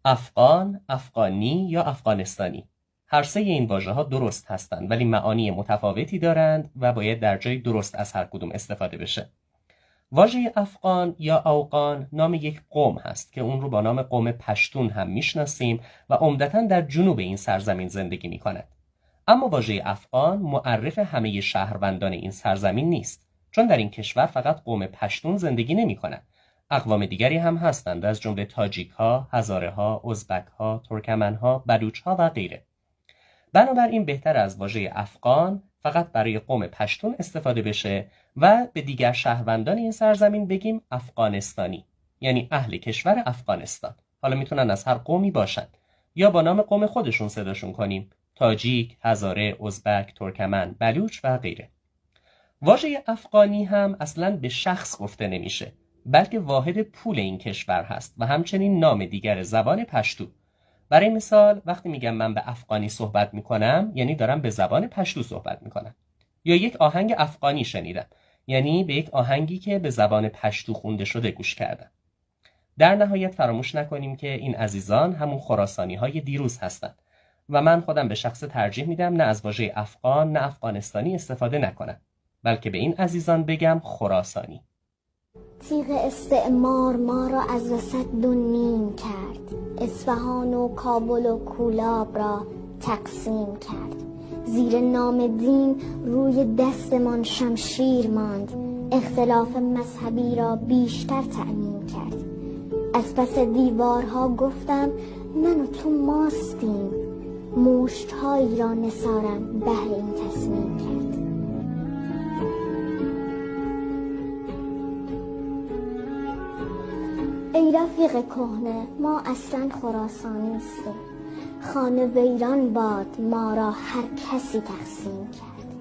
افغان، افغانی یا افغانستانی. هر سه این واژه‌ها درست هستند ولی معانی متفاوتی دارند و باید در جای درست از هر کدوم استفاده بشه. واژه افغان یا اوغان نام یک قوم هست که اون رو با نام قوم پشتون هم میشناسیم و عمدتاً در جنوب این سرزمین زندگی میکند. اما واژه افغان معرف همه شهروندان این سرزمین نیست، چون در این کشور فقط قوم پشتون زندگی نمی‌کنند. اقوام دیگری هم هستند از جمله تاجیک‌ها، هزاره‌ها، ازبک‌ها، ترکمن‌ها، بلوچ‌ها و غیره. بنابراین بهتر از واژه افغان فقط برای قوم پشتون استفاده بشه و به دیگر شهروندان این سرزمین بگیم افغانستانی، یعنی اهل کشور افغانستان. حالا میتونن از هر قومی باشن یا با نام قوم خودشون صداشون کنیم: تاجیک، هزاره، ازبک، ترکمن، بلوچ و غیره. واژه افغانی هم اصلاً به شخص گفته نمیشه، بلکه واحد پول این کشور هست و همچنین نام دیگر زبان پشتو. برای مثال وقتی میگم من به افغانی صحبت میکنم یعنی دارم به زبان پشتو صحبت میکنم. یا یک آهنگ افغانی شنیدم یعنی به یک آهنگی که به زبان پشتو خونده شده گوش کردم. در نهایت فراموش نکنیم که این عزیزان همون خراسانی های دیروز هستند و من خودم به شخص ترجیح میدم نه از واژه افغان نه افغانستانی استفاده نکنم، بلکه به این عزیزان بگم خراسانی. تیغ استعمار ما را از وسط دو نیم کرد، اصفهان و کابل و کولاب را تقسیم کرد. زیر نام دین روی دستمان شمشیر ماند، اختلاف مذهبی را بیشتر تأمین کرد. از پس دیوارها گفتم من و تو ماستیم، مشت‌هایی را نثارم بهر این تصمیم کرد. ای رفیق کهنه، ما اصلا خراسانی نیستیم، خانه ویران باد ما را هر کسی تقسیم کرد.